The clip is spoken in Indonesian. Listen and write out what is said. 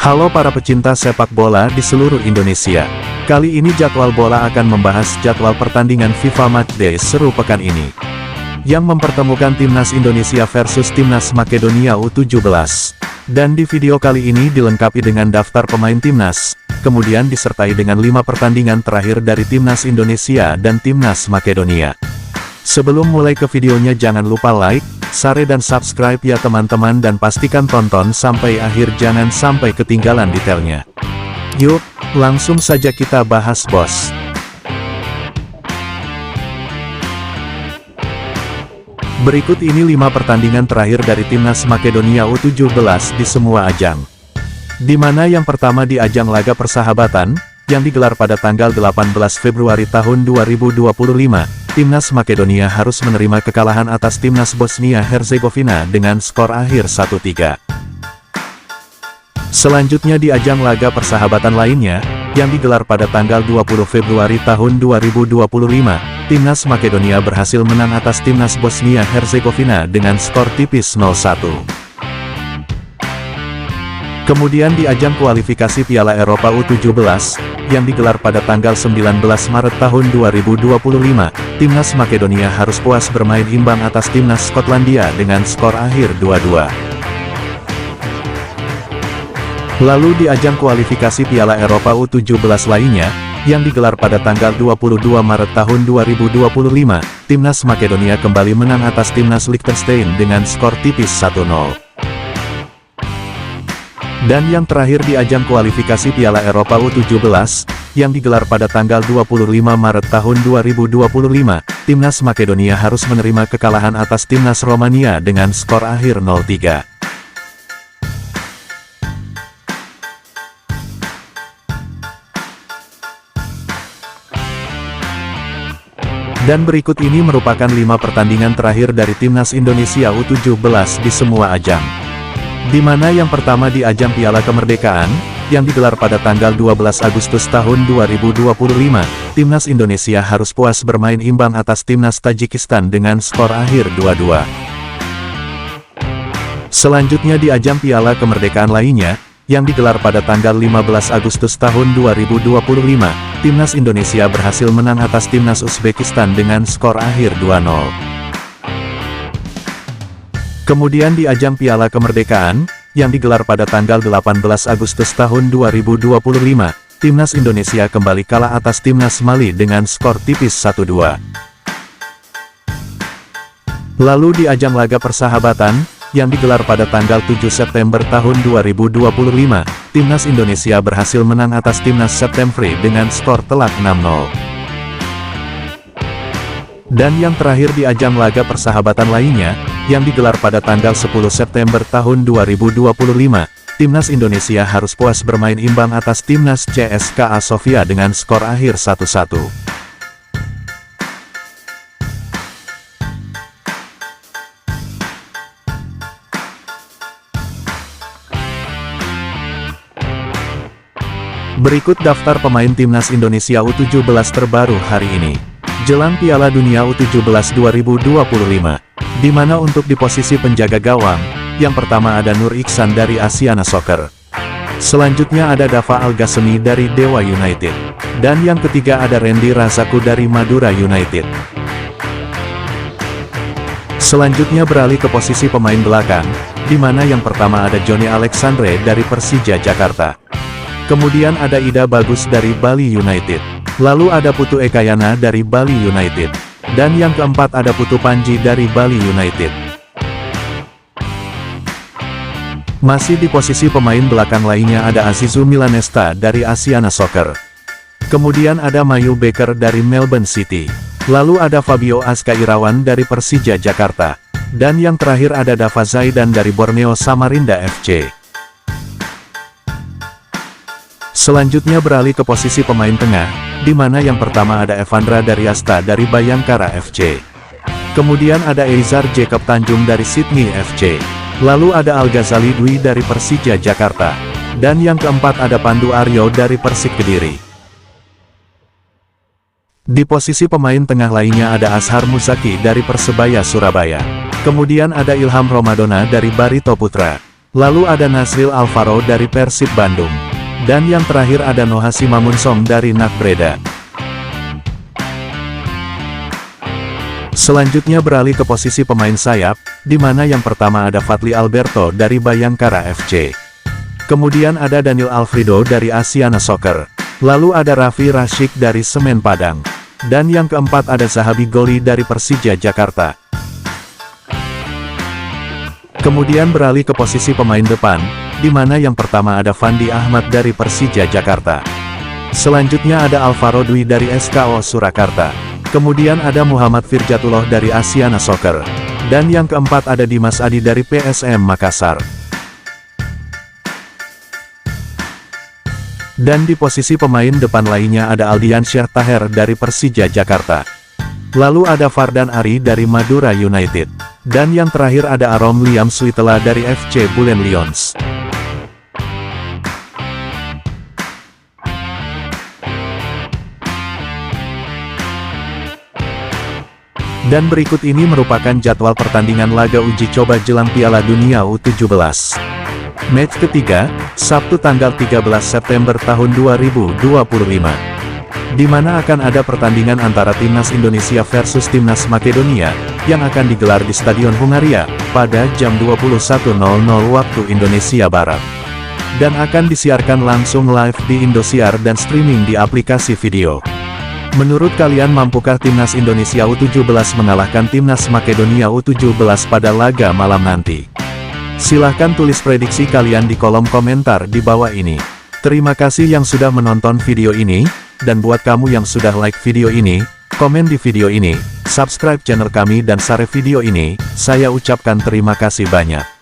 Halo para pecinta sepak bola di seluruh Indonesia. Kali ini jadwal bola akan membahas jadwal pertandingan FIFA Matchday seru pekan ini, yang mempertemukan Timnas Indonesia versus Timnas Makedonia U17. Dan di video kali ini dilengkapi dengan daftar pemain Timnas, kemudian disertai dengan 5 pertandingan terakhir dari Timnas Indonesia dan Timnas Makedonia. Sebelum mulai ke videonya jangan lupa like, share dan subscribe ya teman-teman, dan pastikan tonton sampai akhir, jangan sampai ketinggalan detailnya. Yuk, langsung saja kita bahas bos. Berikut ini 5 pertandingan terakhir dari Timnas Makedonia U17 di semua ajang. Di mana yang pertama di ajang laga persahabatan, yang digelar pada tanggal 18 Februari tahun 2025, Timnas Makedonia harus menerima kekalahan atas Timnas Bosnia-Herzegovina dengan skor akhir 1-3. Selanjutnya di ajang laga persahabatan lainnya, yang digelar pada tanggal 20 Februari tahun 2025, Timnas Makedonia berhasil menang atas Timnas Bosnia-Herzegovina dengan skor tipis 0-1. Kemudian di ajang kualifikasi Piala Eropa U17, yang digelar pada tanggal 19 Maret tahun 2025, Timnas Makedonia harus puas bermain imbang atas Timnas Skotlandia dengan skor akhir 2-2. Lalu di ajang kualifikasi Piala Eropa U17 lainnya, yang digelar pada tanggal 22 Maret tahun 2025, Timnas Makedonia kembali menang atas Timnas Liechtenstein dengan skor tipis 1-0. Dan yang terakhir di ajang kualifikasi Piala Eropa U17, yang digelar pada tanggal 25 Maret tahun 2025, Timnas Makedonia harus menerima kekalahan atas Timnas Romania dengan skor akhir 0-3. Dan berikut ini merupakan 5 pertandingan terakhir dari Timnas Indonesia U17 di semua ajang. Di mana yang pertama di ajang Piala Kemerdekaan, yang digelar pada tanggal 12 Agustus tahun 2025, Timnas Indonesia harus puas bermain imbang atas Timnas Tajikistan dengan skor akhir 2-2. Selanjutnya di ajang Piala Kemerdekaan lainnya, yang digelar pada tanggal 15 Agustus tahun 2025, Timnas Indonesia berhasil menang atas Timnas Uzbekistan dengan skor akhir 2-0. Kemudian di ajang Piala Kemerdekaan, yang digelar pada tanggal 18 Agustus tahun 2025, Timnas Indonesia kembali kalah atas Timnas Mali dengan skor tipis 1-2. Lalu di ajang laga persahabatan, yang digelar pada tanggal 7 September tahun 2025, Timnas Indonesia berhasil menang atas Timnas September dengan skor telak 6-0. Dan yang terakhir di ajang laga persahabatan lainnya, yang digelar pada tanggal 10 September tahun 2025, Timnas Indonesia harus puas bermain imbang atas Timnas CSKA Sofia dengan skor akhir 1-1. Berikut daftar pemain Timnas Indonesia U17 terbaru hari ini, jelang Piala Dunia U17 2025, di mana untuk di posisi penjaga gawang, yang pertama ada Nur Iksan dari Asiana Soccer. Selanjutnya ada Dava Al-Ghasemi dari Dewa United. Dan yang ketiga ada Randy Razaku dari Madura United. Selanjutnya beralih ke posisi pemain belakang, di mana yang pertama ada Johnny Alexandre dari Persija Jakarta. Kemudian ada Ida Bagus dari Bali United. Lalu ada Putu Ekayana dari Bali United. Dan yang keempat ada Putu Panji dari Bali United. Masih di posisi pemain belakang lainnya ada Azizu Milanesta dari Asiana Soccer. Kemudian ada Mayu Becker dari Melbourne City. Lalu ada Fabio Aska Irawan dari Persija Jakarta. Dan yang terakhir ada Dava Zaidan dari Borneo Samarinda FC. Selanjutnya beralih ke posisi pemain tengah, di mana yang pertama ada Evandra dari Asta dari Bayangkara FC. Kemudian ada Eizar Jacob Tanjung dari Sydney FC. Lalu ada Al-Ghazali Dwi dari Persija Jakarta. Dan yang keempat ada Pandu Aryo dari Persik Kediri. Di posisi pemain tengah lainnya ada Azhar Muzaki dari Persebaya Surabaya. Kemudian ada Ilham Romadona dari Barito Putra. Lalu ada Nasril Alvaro dari Persib Bandung. Dan yang terakhir ada Noah Simamunsong dari NAC Breda. Selanjutnya beralih ke posisi pemain sayap, di mana yang pertama ada Fadli Alberto dari Bayangkara FC. Kemudian ada Daniel Alfredo dari Asiana Soccer. Lalu ada Raffi Rashik dari Semen Padang. Dan yang keempat ada Zahabi Goli dari Persija Jakarta. Kemudian beralih ke posisi pemain depan, di mana yang pertama ada Fandi Ahmad dari Persija Jakarta. Selanjutnya ada Alvaro Dwi dari SKO Surakarta. Kemudian ada Muhammad Firjatullah dari Asiana Soccer. Dan yang keempat ada Dimas Adi dari PSM Makassar. Dan di posisi pemain depan lainnya ada Aldian Syah Taher dari Persija Jakarta. Lalu ada Fardan Ari dari Madura United. Dan yang terakhir ada Arom Liam Suitela dari FC Bulen Lions. Dan berikut ini merupakan jadwal pertandingan laga uji coba jelang Piala Dunia U17. Match ketiga, Sabtu tanggal 13 September tahun 2025. Di mana akan ada pertandingan antara Timnas Indonesia versus Timnas Makedonia, yang akan digelar di Stadion Hungaria, pada jam 21.00 waktu Indonesia Barat. Dan akan disiarkan langsung live di Indosiar dan streaming di aplikasi video. Menurut kalian, mampukah Timnas Indonesia U17 mengalahkan Timnas Makedonia U17 pada laga malam nanti? Silahkan tulis prediksi kalian di kolom komentar di bawah ini. Terima kasih yang sudah menonton video ini, dan buat kamu yang sudah like video ini, komen di video ini, subscribe channel kami dan share video ini, saya ucapkan terima kasih banyak.